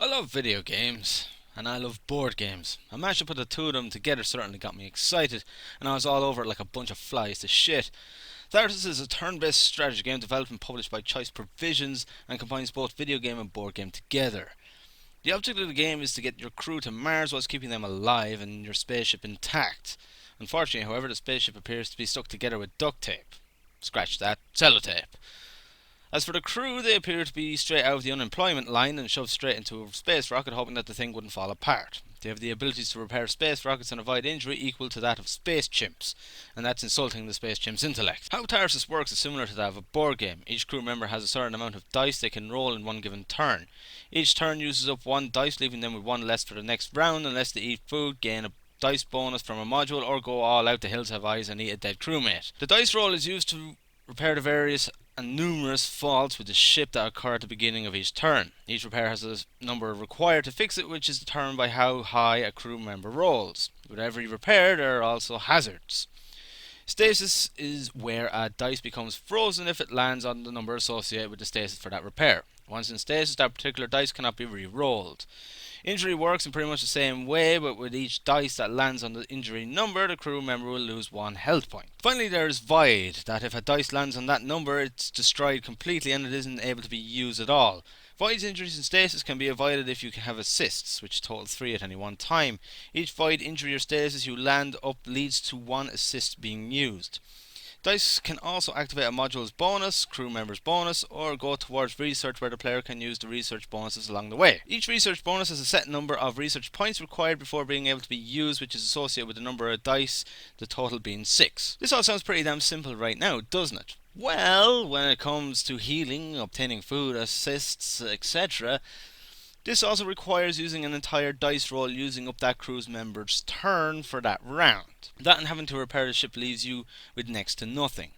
I love video games, and I love board games. A mashup of the two of them together certainly got me excited, and I was all over it like a bunch of flies to shit. Tharsis is a turn-based strategy game developed and published by Choice Provisions and combines both video game and board game together. The object of the game is to get your crew to Mars whilst keeping them alive and your spaceship intact. Unfortunately, however, the spaceship appears to be stuck together with duct tape. Scratch that, sellotape. As for the crew, they appear to be straight out of the unemployment line and shoved straight into a space rocket, hoping that the thing wouldn't fall apart. They have the abilities to repair space rockets and avoid injury equal to that of space chimps, and that's insulting the space chimp's intellect. How Tharsis works is similar to that of a board game. Each crew member has a certain amount of dice they can roll in one given turn. Each turn uses up one dice, leaving them with one less for the next round unless they eat food, gain a dice bonus from a module, or go all out. The hills have eyes and eat a dead crewmate. The dice roll is used to repair the various and numerous faults with the ship that occur at the beginning of each turn. Each repair has a number required to fix it, which is determined by how high a crew member rolls. With every repair, there are also hazards. Stasis is where a dice becomes frozen if it lands on the number associated with the stasis for that repair. Once in stasis, that particular dice cannot be re-rolled. Injury works in pretty much the same way, but with each dice that lands on the injury number, the crew member will lose 1 health point. Finally, there is Void, that if a dice lands on that number, it's destroyed completely and it isn't able to be used at all. Void's injuries and stasis can be avoided if you have assists, which total 3 at any one time. Each Void injury or stasis you land up leads to 1 assist being used. Dice can also activate a module's bonus, crew member's bonus, or go towards research where the player can use the research bonuses along the way. Each research bonus has a set number of research points required before being able to be used, which is associated with the number of dice, the total being 6. This all sounds pretty damn simple right now, doesn't it? Well, when it comes to healing, obtaining food, assists, etc., this also requires using an entire dice roll using up that crew's member's turn for that round. That and having to repair the ship leaves you with next to nothing.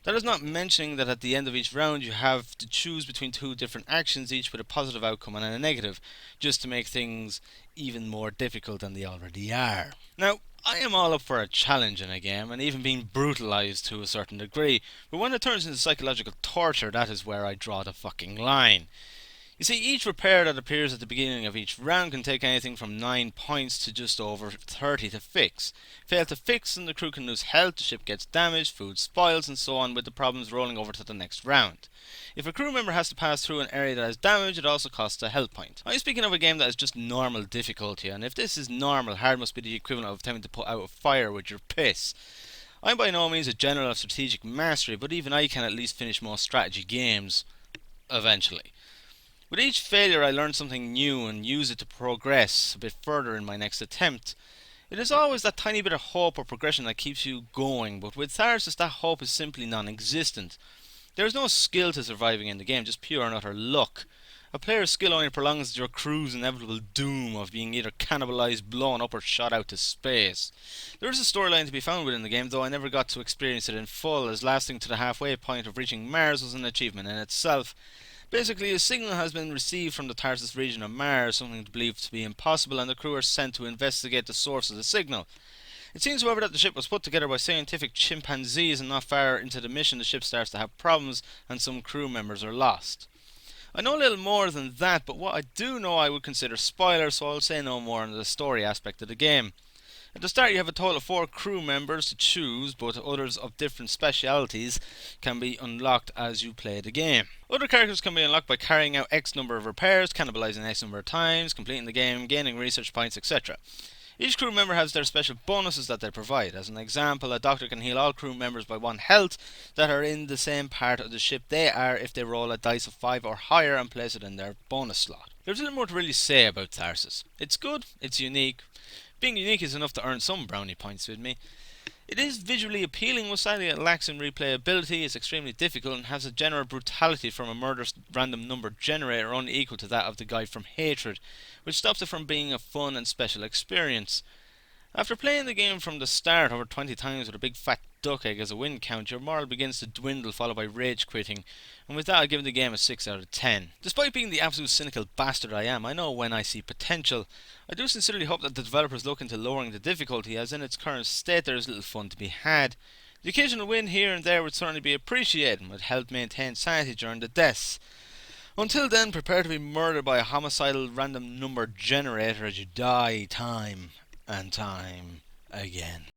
That is not mentioning that at the end of each round you have to choose between 2 different actions, each with a positive outcome and a negative, just to make things even more difficult than they already are. Now, I am all up for a challenge in a game, and even being brutalised to a certain degree, but when it turns into psychological torture, that is where I draw the fucking line. You see, each repair that appears at the beginning of each round can take anything from 9 points to just over 30 to fix. Fail to fix and the crew can lose health, the ship gets damaged, food spoils and so on, with the problems rolling over to the next round. If a crew member has to pass through an area that has damage, it also costs a health point. I'm speaking of a game that is just normal difficulty, and if this is normal, hard must be the equivalent of attempting to put out a fire with your piss. I'm by no means a general of strategic mastery, but even I can at least finish most strategy games eventually. With each failure I learn something new and use it to progress a bit further in my next attempt. It is always that tiny bit of hope or progression that keeps you going, but with Tharsis that hope is simply non-existent. There is no skill to surviving in the game, just pure and utter luck. A player's skill only prolongs your crew's inevitable doom of being either cannibalized, blown up or shot out to space. There is a storyline to be found within the game, though I never got to experience it in full, as lasting to the halfway point of reaching Mars was an achievement in itself. Basically, a signal has been received from the Tharsis region of Mars, something believed to be impossible, and the crew are sent to investigate the source of the signal. It seems, however, that the ship was put together by scientific chimpanzees, and not far into the mission the ship starts to have problems and some crew members are lost. I know a little more than that, but what I do know I would consider spoilers, so I'll say no more on the story aspect of the game. At the start you have a total of 4 crew members to choose, but others of different specialities can be unlocked as you play the game. Other characters can be unlocked by carrying out X number of repairs, cannibalizing X number of times, completing the game, gaining research points, etc. Each crew member has their special bonuses that they provide. As an example, a doctor can heal all crew members by 1 health that are in the same part of the ship they are if they roll a dice of 5 or higher and place it in their bonus slot. There's little more to really say about Tharsis. It's good, it's unique. Being unique is enough to earn some brownie points with me. It is visually appealing, but sadly it lacks in replayability, is extremely difficult, and has a general brutality from a murderous random number generator unequal to that of the guy from Hatred, which stops it from being a fun and special experience. After playing the game from the start over 20 times with a big fat duck egg as a win count, your morale begins to dwindle, followed by rage quitting, and with that I give the game a 6 out of 10. Despite being the absolute cynical bastard I am, I know when I see potential. I do sincerely hope that the developers look into lowering the difficulty, as in its current state there is little fun to be had. The occasional win here and there would certainly be appreciated, and would help maintain sanity during the deaths. Until then, prepare to be murdered by a homicidal random number generator as you die time and time again.